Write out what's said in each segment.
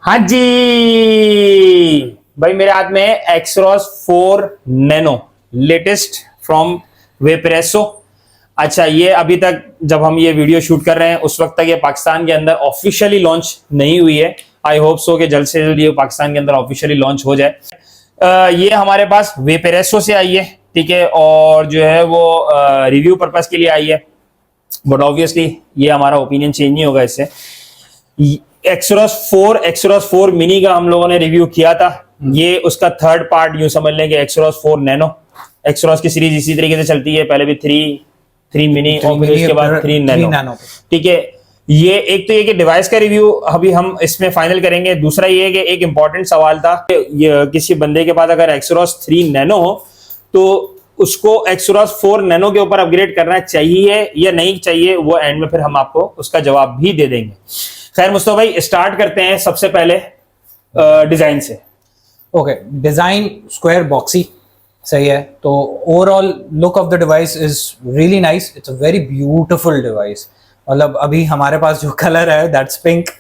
हाँ जी भाई, मेरे हाथ में है एक्सरॉस 4 नैनो लेटेस्ट फ्रॉम वेपरेसो। अच्छा, ये अभी तक जब हम ये वीडियो शूट कर रहे हैं उस वक्त तक ये पाकिस्तान के अंदर ऑफिशियली लॉन्च नहीं हुई है। आई होप सो कि जल्द से जल्द ये पाकिस्तान के अंदर ऑफिशियली लॉन्च हो जाए। ये हमारे पास वेपरेसो से आई है, ठीक है, और जो है वो रिव्यू पर्पस के लिए आई है, बट ऑब्वियसली ये हमारा ओपिनियन चेंज नहीं होगा इससे। एक्सरॉस 4 मिनी का हम लोगों ने रिव्यू किया था, ये उसका थर्ड पार्ट यूं समझ लें कि एक्सरॉस 4 नैनो। एक्सरॉस की सीरीज इसी तरीके से चलती है, पहले भी 3 मिनी और फिर उसके बाद 3 नैनो, ठीक है। ये एक तो ये कि डिवाइस का रिव्यू अभी हम इसमें फाइनल करेंगे। दूसरा ये कि एक इंपॉर्टेंट सवाल था, किसी बंदे के पास अगर एक्सरॉस 3 नैनो हो तो उसको एक्सरॉस 4 नैनो के ऊपर अपग्रेड करना चाहिए या नहीं चाहिए, वो एंड में फिर हम आपको उसका जवाब भी दे देंगे। खैर मुस्तफा भाई, स्टार्ट करते हैं सबसे पहले डिजाइन से। ओके, डिजाइन स्क्वायर बॉक्सी सही है। तो overall look of the device is really nice. It's a very beautiful device. मतलब अभी हमारे पास जो कलर है दैट्स पिंक,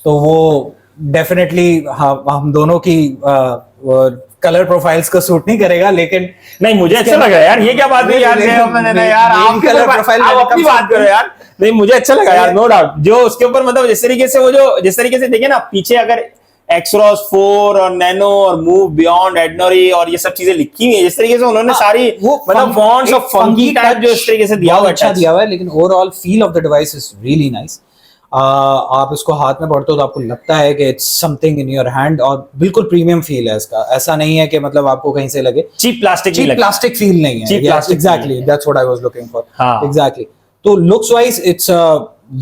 तो वो डेफिनेटली हम दोनों की कलर प्रोफाइल्स को सूट नहीं करेगा, लेकिन नहीं मुझे अच्छा लगा यार। ये क्या बात है यार, यार आप कलर प्रोफाइल आप अपनी बात करो यार। नहीं मुझे अच्छा लगा यार, नो डाउट। जो उसके ऊपर मतलब जिस तरीके से वो जो जिस तरीके से देखिए ना, पीछे अगर एक्सरॉस 4 और नैनो और मूव बियॉन्ड एडनरी और ये सब चीजें लिखी हुई है, जिस तरीके से उन्होंने सारी मतलब फॉन्ट्स और फंकी टाइप जो इस तरीके से दिया हुआ है, अच्छा दिया हुआ है। लेकिन overall feel of the device is really nice. आप इसको हाथ में पकड़ते हो तो आपको लगता है कि it's something in your hand, और बिल्कुल प्रीमियम फील है इसका। ऐसा नहीं है कि मतलब आपको कहीं से लगे चीप प्लास्टिक फील नहीं है। Exactly that's what I was looking for. Exactly. तो looks wise it's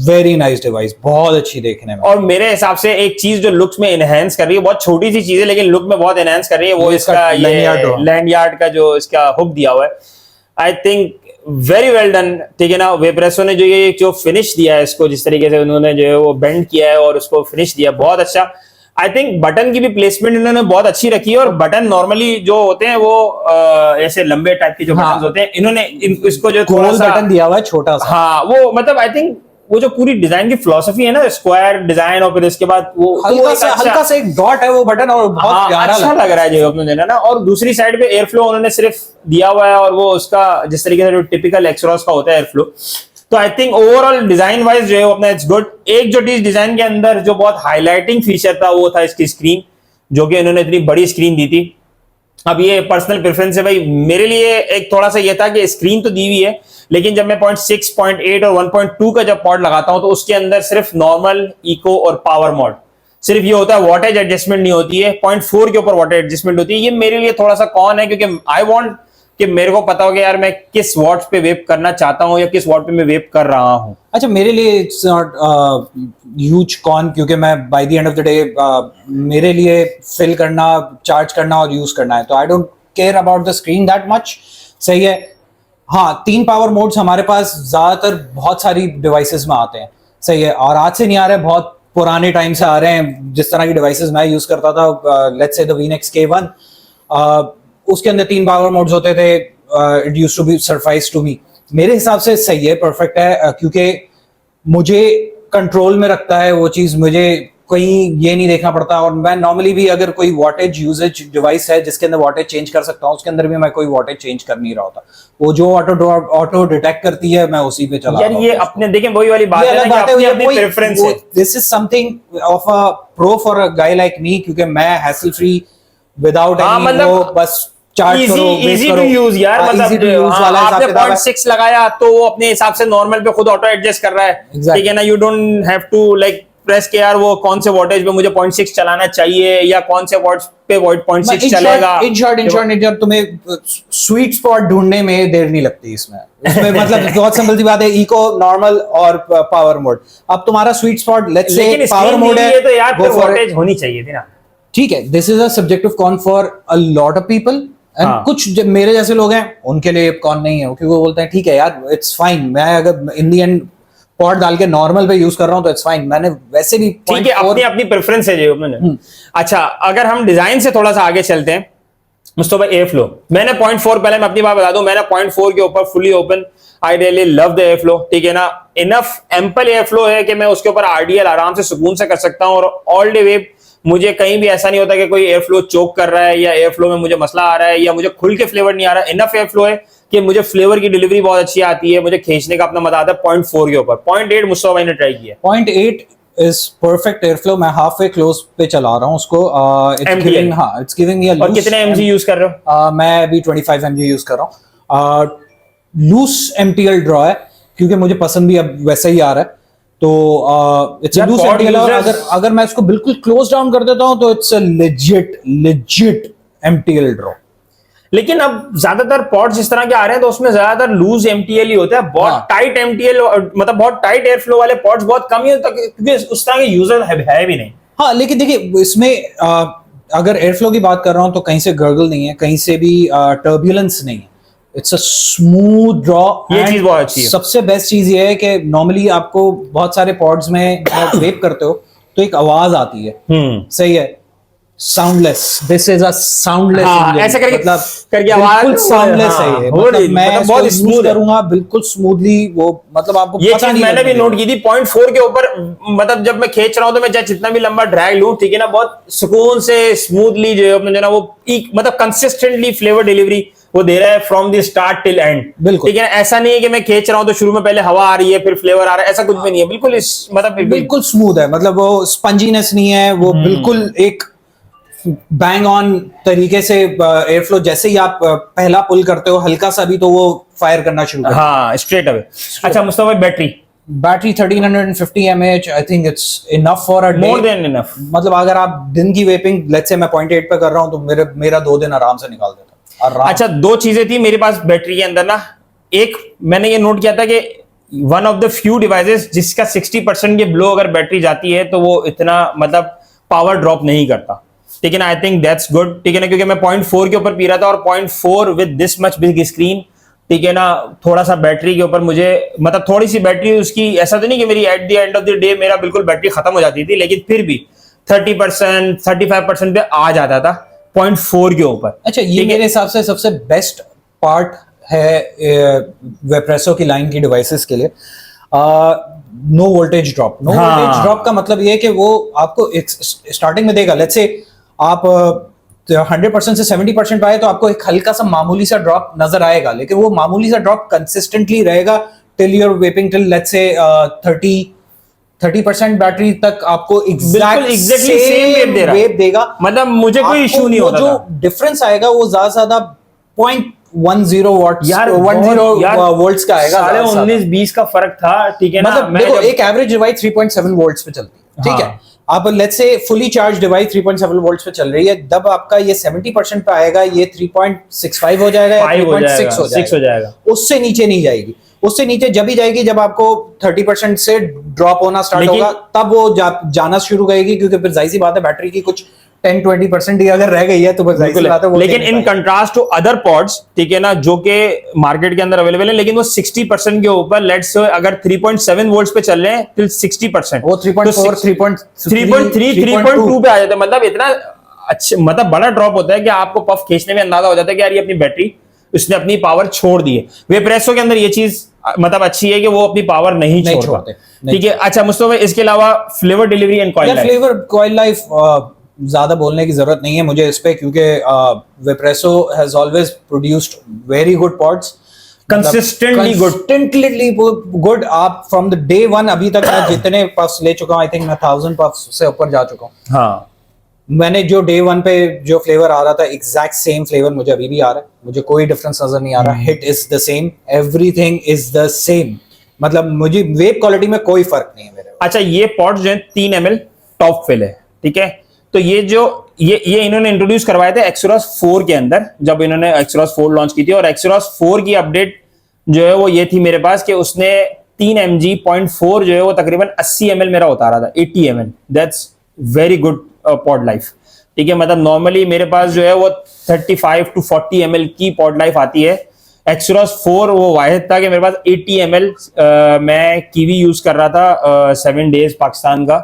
very nice device, बहुत अच्छी देखने में। और मेरे हिसाब से एक चीज जो लुक्स में एनहेंस कर रही है, बहुत छोटी सी चीज है लेकिन लुक में बहुत एनहेंस कर रही है, वो इसका ये लैंडयार्ड का जो इसका हुक दिया हुआ है, I think very well done, ठीक है ना। वेपरेसो ने जो फिनिश दिया है इसको, जिस तरीके से उन्होंने जो है वो बेंड किया है और उसको फिनिश दिया, बहुत अच्छा। आई थिंक बटन की भी प्लेसमेंट इन्होंने बहुत अच्छी रखी है, और बटन नॉर्मली जो होते हैं वो ऐसे लंबे टाइप के जो बटन होते हैं, इन्होंने इसको जो थोड़ा सा बटन दिया हुआ है छोटा सा। हाँ, वो मतलब आई थिंक वो जो पूरी डिजाइन की फिलॉसफी है ना, स्क्वायर डिजाइन, और फिर इसके बाद वो हल्का सा एक डॉट है वो बटन, और बहुत प्यारा अच्छा लग रहा है जो अपने ना। और दूसरी साइड पे एयर फ्लो उन्होंने सिर्फ दिया हुआ है, और वो उसका जिस तरीके से जो टिपिकल एक्सरॉस का होता है एयर फ्लो। तो I think overall design wise जो है वो अपना इट्स गुड। एक जो चीज डिजाइन के अंदर जो बहुत हाईलाइटिंग फीचर था वो था इसकी स्क्रीन, जो कि इन्होंने इतनी बड़ी स्क्रीन दी थी। अब ये पर्सनल प्रेफरेंस है भाई, मेरे लिए एक थोड़ा सा ये था कि स्क्रीन तो दी हुई है, लेकिन जब मैं 0.6, 0.8 और 1.2 का जब पॉड लगाता हूं तो उसके अंदर सिर्फ नॉर्मल, इको और पावर मोड सिर्फ ये होता है, वॉटेज एडजस्टमेंट नहीं होती है। 0.4 के ऊपर वॉटेज एडजस्टमेंट होती है। ये मेरे लिए थोड़ा सा कौन है, क्योंकि आई वांट कि मेरे को पता हो कि यार मैं किस वॉट पे वेप करना चाहता हूं या किस वॉट पे मैं वेप कर रहा हूं। अच्छा, मेरे लिए इट्स नॉट ह्यूज कॉन, क्योंकि मैं by the end of the day मेरे लिए फिल करना, चार्ज करना और यूज करना है, तो I don't care about the screen that much. सही है। हाँ, 3 पावर मोड्स हमारे पास ज्यादातर बहुत सारी डिवाइसेस में आते हैं। सही है। और आज से नहीं आ रहे, बहुत पुराने टाइम से आ रहे हैं। जिस तरह की डिवाइसेस मैं यूज करता था, लेट्स से द वीनेक्स K1, उसके अंदर 3 पावर मोड्स होते थे। It used to be suffice to me. मेरे हिसाब से सही है, परफेक्ट है, क्योंकि मुझे कंट्रोल में रखता है वो चीज, मुझे कहीं ये नहीं देखना पड़ता। और मैं नॉर्मली भी अगर कोई वॉटेज यूजेज डिवाइस है जिसके अंदर वॉटेज चेंज कर सकता हूँ, उसके अंदर भी मैं कोई वॉटेज चेंज कर नहीं रहा होता। वो जो ऑटो डिटेक्ट करती है मैं उसी पे चला यार। ये अपने देखें वही वाली बात है ना, कि अपनी प्रेफरेंस है। This is something of a pro for a guy like me, क्योंकि मैं हैसल फ्री विदाउट एनी वो बस चार्ज करो, इजी टू यूज यार। मतलब आपने 0.6 लगाया तो वो अपने हिसाब से नॉर्मल पे खुद ऑटो एडजस्ट कर रहा है, ठीक है ना। You don't have to like press के यार वो कौन से वोल्टेज पे मुझे 0.6 चलाना चाहिए या कौन से वॉट्स पे 0.6 चलेगा। इन शॉर्ट तुम्हें स्वीट स्पॉट ढूंढने में देर नहीं लगती इसमें मतलब बहुत सिंपल सी बात है, इको, नॉर्मल और पावर मोड। अब तुम्हारा sweet spot let's say power mode है तो यार वोल्टेज होनी चाहिए थी ना। ठीक है, this is a subjective con for a lot of people, and कुछ मेरे जैसे लोग हैं उनके लिए कौन नहीं है, क्योंकि वो बोलते हैं ठीक है यार इट्स फाइन, मैं अगर इन दी एंड पॉट डाल के नॉर्मल पे यूज कर रहा हूं तो इट्स फाइन। मैंने वैसे भी ठीक है, अपनी अपनी प्रेफरेंस है जो मैंने। अच्छा, अगर हम डिजाइन से थोड़ा सा आगे चलते हैं मुस्तफा, एयर फ्लो मैंने 0.4, पहले मैं अपनी बात बता दूं, मैंने 0.4 के ऊपर fully open, I really love the air flow, ठीक है ना। इनफ एम्पल एयर फ्लो है कि मैं उसके ऊपर आरडीएल आराम से सुकून से कर सकता हूं, और ऑल डे वेव मुझे कहीं भी ऐसा नहीं होता कि कोई एयर फ्लो चोक कर रहा है या एयर फ्लो में मुझे मसला आ रहा है या मुझे खुल के फ्लेवर नहीं आ रहा है। इनफ एयर फ्लो है कि मुझे फ्लेवर की डिलीवरी बहुत अच्छी आती है, मुझे खींचने का अपना मजा आता है 0.4 के ऊपर। 0.8 मुस्तफा भाई ने ट्राई किया। 0.8 is perfect airflow. मैं halfway close पे चला रहा हूँ उसको। It's MTL. giving, हाँ, it's giving me a और loose. कितने mg यूज कर रहे हो? मैं अभी 25 mg यूज कर रहा हूँ। लूस MTL ड्रॉ है क्योंकि मुझे पसंद भी अब वैसा ही आ रहा है, तो इट्स यार, लूस pod MTL। और users- अगर मैं इसको बिल्कुल क्लोज डाउन कर देता हूँ तो it's a legit MTL draw. लेकिन अब ज्यादातर पॉड्स इस तरह के आ रहे हैं तो उसमें ज्यादातर लूज एमटीएल ही होता है। बहुत हाँ। टाइट एमटीएल, मतलब बहुत टाइट एयर फ्लो वाले पॉड्स बहुत कम ही होता है क्योंकि उस तरह के यूजर है भी नहीं। हाँ, लेकिन देखिए इसमें अगर एयर फ्लो की बात कर रहा हूँ तो कहीं से गर्गल नहीं है, कहीं से भी टर्बुलेंस नहीं है। It's a smooth draw. ये चीज बहुत अच्छी है। सबसे बेस्ट चीज ये है कि नॉर्मली आपको बहुत सारे पॉड्स में जब वेप करते हो तो एक आवाज आती है, सही है, soundless. This is a soundless हाँ, ऐसे करके आवाज बिल्कुल साउंडलेस हाँ, है ये। हो मतलब रही, मैं मतलब बहुत बहुत smooth है। करूंगा बिल्कुल स्मूथली, वो मतलब आपको ये पता चीज नहीं मैंने भी लगेगा। नोट की थी। 0.4 के ऊपर मतलब जब मैं खींच रहा हूं तो मैं चाहे जितना भी लंबा ड्रैग लूं, ठीक है ना, बहुत सुकून से स्मूथली जो है अपने जो ना वो मतलब कंसिस्टेंटली फ्लेवर डिलीवरी वो दे रहा है from the start till and. बिल्कुल। ठीक है, ऐसा नहीं है कि मैं खींच रहा हूं तो शुरू में पहले हवा आ रही है फिर फ्लेवर आ रहा है, ऐसा कुछ भी नहीं है। बिल्कुल इस मतलब बिल्कुल स्मूथ है, मतलब वो स्पंजीनेस नहीं है, वो बिल्कुल एक बैंग ऑन तरीके से एयर फ्लो। जैसे ही आप पहला पुल करते हो हल्का सा भी तो वो फायर करना शुरू कर। हाँ, स्ट्रेट अवे। अच्छा मुस्तफा भाई, battery battery 1350 mAh, I think it's enough for a day. More than enough. मतलब अगर आप दिन की वेपिंग लेट्स से मैं 0.8 पे कर रहा हूं तो मेरा 2 दिन आराम से निकाल देता है। अच्छा, दो चीजें थी मेरे पास बैटरी के अंदर ना। एक मैंने ये नोट किया था कि one of the few devices जिसका 60% के बिलो अगर बैटरी जाती है तो वो इतना मतलब पावर ड्रॉप नहीं करता। ठीक है ना, आई थिंक दैट्स गुड। ठीक है ना, क्योंकि मैं 0.4 के ऊपर पी रहा था और 0.4 with this much big screen, ठीक है ना, थोड़ा सा बैटरी के ऊपर मुझे मतलब थोड़ी सी बैटरी उसकी, ऐसा तो नहीं कि मेरी at the end of the day मेरा बिल्कुल बैटरी खत्म हो जाती थी, लेकिन फिर भी 30% 35% पे आ जाता था 0.4 के ऊपर। अच्छा, ये मेरे हिसाब से सबसे बेस्ट पार्ट है वेप्रेसो की लाइन की डिवाइसेस के लिए। No voltage drop. No voltage drop का मतलब ये है कि वो आपको स्टार्टिंग में देगा, लेट्स से आप 100% से 70% पाए तो आपको एक हल्का सा मामूली सा ड्रॉप नजर आएगा, लेकिन वो मामूली सा ड्रॉप कंसिस्टेंटली रहेगा till your vaping till let's say 30% battery तक आपको एग्जैक्टली सेम वेव देगा। मतलब मुझे कोई इशू नहीं होता। जो डिफरेंस आएगा वो ज्यादा से ज्यादा 0.10 वॉट्स यार 10 वोल्ट्स का आएगा। 19-20 का फर्क था। ठीक है ना, मतलब देखो एक एवरेज डिवाइस 3.7 वोल्ट्स पे चलती है, ठीक है। आप let's say fully charge device 3.7 volts पे चल रही है, जब आपका ये 70% पे आएगा ये 3.65 हो जाएगा या 3.6 हो जाएगा, उससे नीचे नहीं जाएगी। उससे नीचे जब ही जाएगी जब आपको 30% से ड्रॉप होना स्टार्ट होगा, तब वो जाना शुरू करेगी, क्योंकि फिर जाहिर सी बात है बैटरी की कुछ 10-20% ही अगर रह गई है तो जाहिर सी बात है वो। लेकिन in contrast to other pods, ठीक है ना, जो कि मार्केट के अंदर अवेलेबल है, लेकिन वो 60% के ऊपर लेट्स अगर 3.7 वोल्ट्स पे चल रहे हैं टिल 60%, वो 3.4 3.3 3.2 पे आ जाता है। मतलब इतना अच्छा, मतलब बड़ा ड्रॉप होता है कि आपको पफ खींचने में अंदाजा हो जाता है कि यार ये अपनी बैटरी उसने अपनी पावर छोड़ दी है। वेप्रेसो के अंदर ये चीज मतलब अच्छी है कि वो अपनी पावर नहीं छोड़ते। ठीक है। अच्छा मुस्तफा, इसके अलावा flavour delivery and coil life. Flavour coil life ज्यादा बोलने की जरूरत नहीं है मुझे इस पे, क्योंकि Vaporesso has always produced very good pods, consistently good. आप फ्रॉम द डे वन अभी तक मैं जितने पफ्स ले चुका हूं, आई थिंक मैं 1000 पफ्स से ऊपर जा चुका हूं। हाँ, मैंने जो डे वन पे जो फ्लेवर आ रहा था एग्जैक्ट सेम फ्लेवर मुझे अभी भी आ रहा है, मुझे कोई डिफरेंस नजर नहीं आ रहा। Hit is the same, everything is the same, मतलब मुझे वेप क्वालिटी में कोई फर्क नहीं है मेरे। अच्छा, ये पॉट जो है 3 ml टॉप फिल है, ठीक है। तो ये जो ये इन्होंने इंट्रोड्यूस करवाए थे एक्सोरस 4 के अंदर, जब इन्होंने एक्सोरस 4 लॉन्च की थी, और एक्सोरस 4 की अपडेट जो है वो ये थी मेरे पास कि उसने 3 mg 0.4 जो है वो तकरीबन 80 ml मेरा उतारा था, 80 ml। That's very good pod life, ठीक है। मतलब नॉर्मली मेरे पास जो है वो 35 to 40 ml की पॉड लाइफ आती है। एक्सोरस 4 वो वाहिद था कि मेरे पास 80 ml मैं कीवी यूज कर रहा था 7 डेज पाकिस्तान का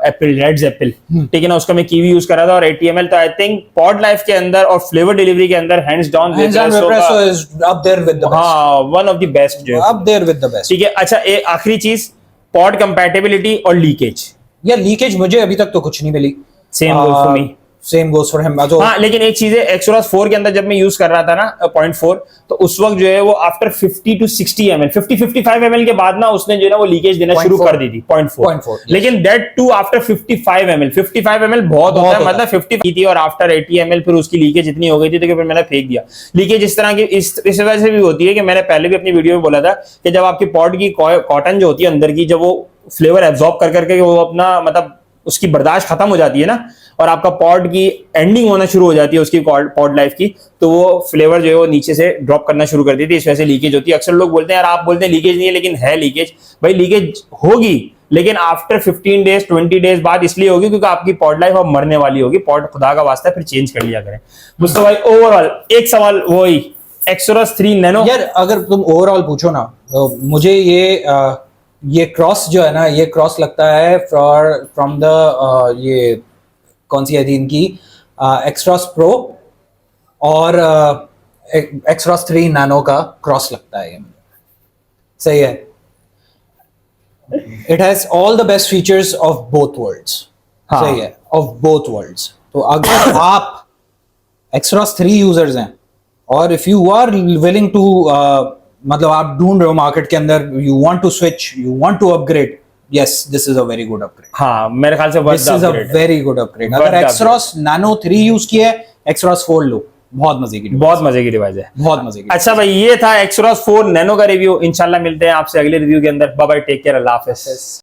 एप्पल रेड्स एप्पल, ठीक है ना, उसका मैं कीवी यूज कर रहा था और 80 ml। तो आई थिंक पॉड लाइफ के अंदर और फ्लेवर डिलीवरी के अंदर hands down Vaporesso is up there with the best. हाँ, वन ऑफ द बेस्ट जो up there with the best. ठीक है। अच्छा, एक आखिरी चीज, पॉड कंपैटिबिलिटी और लीकेज, या लीकेज मुझे अभी तक तो कुछ नहीं मिली. Same goes for me. Same goes for him. तो हाँ, लेकिन एक चीज है, एक्सोरस 4 के अंदर जब मैं यूज कर रहा था ना 0.4, तो उस वक्त जो है वो आफ्टर 50 to 60 ml 50-55 ml के बाद ना उसने जो है ना वो लीकेज देना शुरू कर दी थी 0.4. yes. लेकिन that to after 55 ml 55 ml बहुत होता है, मतलब 50 की थी और आफ्टर 80 ml फिर उसकी लीकेज इतनी हो गई थी तो फिर मैंने फेंक दिया. लीकेज इस तरह की इस वजह से भी होती है कि मैंने पहले भी अपनी वीडियो में बोला था कि जब आपकी पॉड की कॉटन जो होती है अंदर की, जब वो फ्लेवर एब्जॉर्ब कर करके वो अपना मतलब उसकी बर्दाश्त खत्म हो जाती है ना, और आपका पॉड की एंडिंग होना शुरू हो जाती है उसकी पॉड लाइफ की, तो वो फ्लेवर जो है वो नीचे से ड्रॉप करना शुरू कर देती है. इस वजह से लीकेज होती है. अक्सर लोग बोलते हैं यार आप बोलते हैं लीकेज नहीं है, लेकिन है लीकेज. भाई लीकेज होगी, लेकिन आफ्टर 15 डेज 20 डेज बाद इसलिए होगी क्योंकि आपकी पॉड लाइफ अब मरने वाली होगी. पॉड खुदा का वास्ता है, फिर चेंज कर लिया करें. मुझसे भाई ओवरऑल एक सवाल वही एक्सोरस 3 नैनो. यार अगर तुम ओवरऑल पूछो ना, तो मुझे ये क्रॉस जो है ना, ये क्रॉस लगता है फ्रॉम द ये कौन सी है थी इनकी, एक्सट्रॉस प्रो और एक्सट्रॉस 3 नैनो का क्रॉस लगता है ये. सही है. It has all the best features of both worlds. हाँ. सही है, ऑफ बोथ वर्ल्ड्स. तो अगर आप एक्सट्रॉस 3 यूजर्स हैं और if you are willing to मतलब आप ढूंढ रहे हो मार्केट के अंदर, you want to switch, you want to upgrade, yes this is a very good upgrade. हाँ, मेरे ख्याल से this is a very good upgrade. अगर एक्सट्रॉस नैनो 3 यूज किया है, एक्सट्रॉस 4 लो, बहुत मजे की डिवाइस है. बहुत मजे की. अच्छा भाई, ये था एक्सोरस 4 नैनो का रिव्यू. इंशाल्लाह मिलते हैं आपसे अगले रिव्यू के अंदर. बाय बाय, टेक केयर, अल्लाह हाफिज.